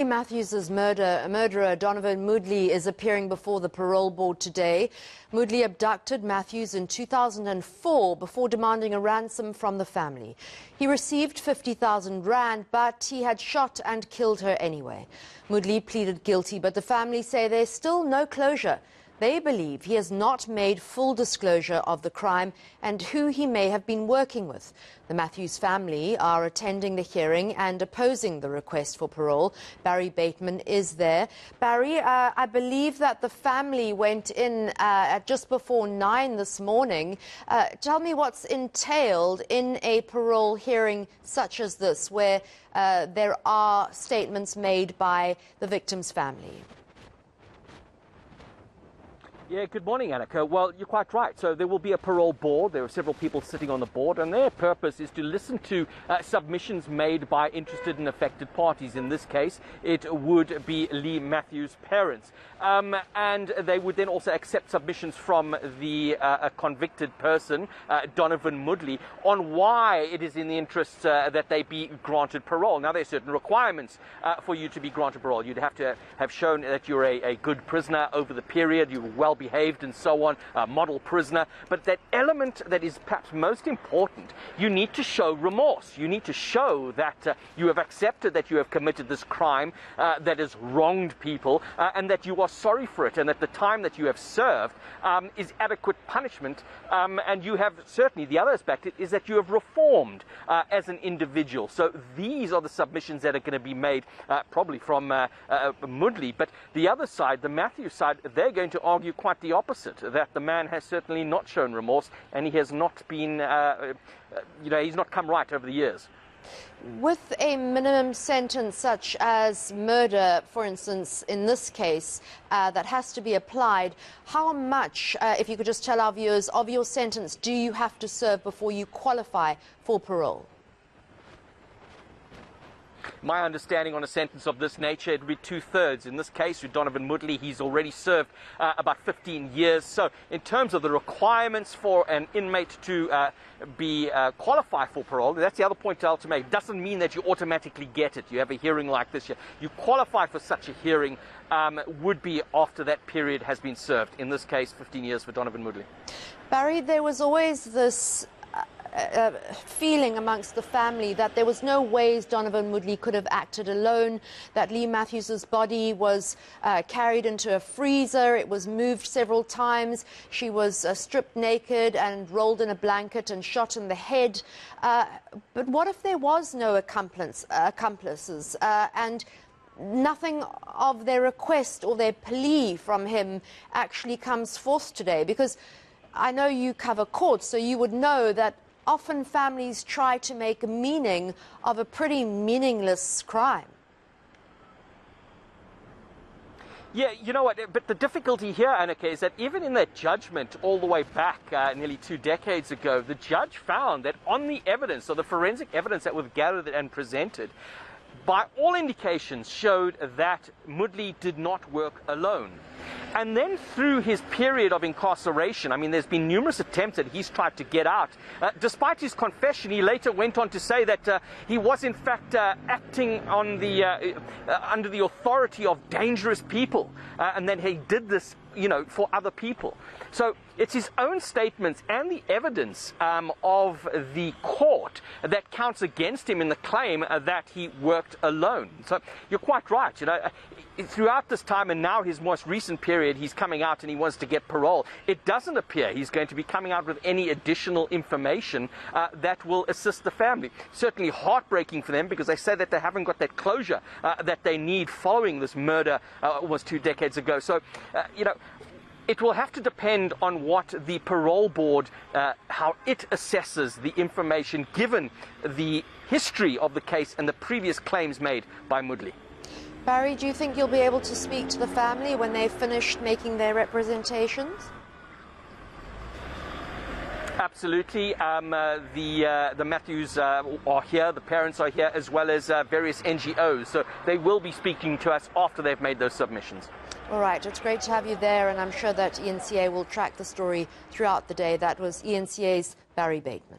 Matthews' murderer Donovan Moodley is appearing before the parole board today. Moodley abducted Matthews in 2004 before demanding a ransom from the family. He received 50,000 rand, but he had shot and killed her anyway. Moodley pleaded guilty, but the family say there's still no closure. They believe he has not made full disclosure of the crime and who he may have been working with. The Matthews family are attending the hearing and opposing the request for parole. Barry Bateman is there. Barry, I believe that the family went in at just before 9 this morning. Tell me what's entailed in a parole hearing such as this, where there are statements made by the victim's family. Yeah, good morning, Annika. Well, you're quite right. So there will be a parole board. There are several people sitting on the board, and their purpose is to listen to submissions made by interested and affected parties. In this case, it would be Leigh Matthews' parents. And they would then also accept submissions from the convicted person, Donovan Moodley, on why it is in the interest that they be granted parole. Now, there are certain requirements for you to be granted parole. You'd have to have shown that you're a good prisoner over the period, you were well behaved and so on, model prisoner. But that element that is perhaps most important, you need to show remorse. You need to show that you have accepted that you have committed this crime that has wronged people, and that you are sorry for it, and that the time that you have served is adequate punishment. And you have certainly, the other aspect is that you have reformed as an individual. So these are the submissions that are going to be made probably from Moodley. But the other side, the Matthews side, they're going to argue quite the opposite, that the man has certainly not shown remorse, and he has not been, he's not come right over the years. With a minimum sentence such as murder, for instance, in this case, that has to be applied, how much, if you could just tell our viewers, of your sentence do you have to serve before you qualify for parole? My understanding on a sentence of this nature, it would be 2/3. In this case, with Donovan Moodley, he's already served about 15 years. So in terms of the requirements for an inmate to be qualified for parole, that's the other point to make. It doesn't mean that you automatically get it. You have a hearing like this. You qualify for such a hearing would be after that period has been served. In this case, 15 years for Donovan Moodley. Barry, there was always this feeling amongst the family that there was no ways Donovan Moodley could have acted alone, that Leigh Matthews' body was carried into a freezer, it was moved several times, she was stripped naked and rolled in a blanket and shot in the head. But what if there was no accomplices and nothing of their request or their plea from him actually comes forth today? Because I know you cover courts, so you would know that often families try to make a meaning of a pretty meaningless crime. Yeah, you know what, but the difficulty here, Annika, is that even in that judgment all the way back nearly 2 decades ago, the judge found that on the evidence, or the forensic evidence that was gathered and presented, by all indications showed that Moodley did not work alone. And then through his period of incarceration, I mean, there's been numerous attempts that he's tried to get out. Despite his confession, he later went on to say that he was in fact acting on the under the authority of dangerous people, and that he did this, for other people. So it's his own statements and the evidence of the court that counts against him in the claim that he worked alone. So you're quite right. Throughout this time, and now his most recent period, he's coming out and he wants to get parole. It doesn't appear he's going to be coming out with any additional information that will assist the family. Certainly heartbreaking for them, because they say that they haven't got that closure that they need following this murder almost 2 decades ago. So, it will have to depend on what the parole board, how it assesses the information given the history of the case and the previous claims made by Moodley. Barry, do you think you'll be able to speak to the family when they've finished making their representations? Absolutely. The Matthews are here, the parents are here, as well as various NGOs. So they will be speaking to us after they've made those submissions. All right, it's great to have you there, and I'm sure that eNCA will track the story throughout the day. That was eNCA's Barry Bateman.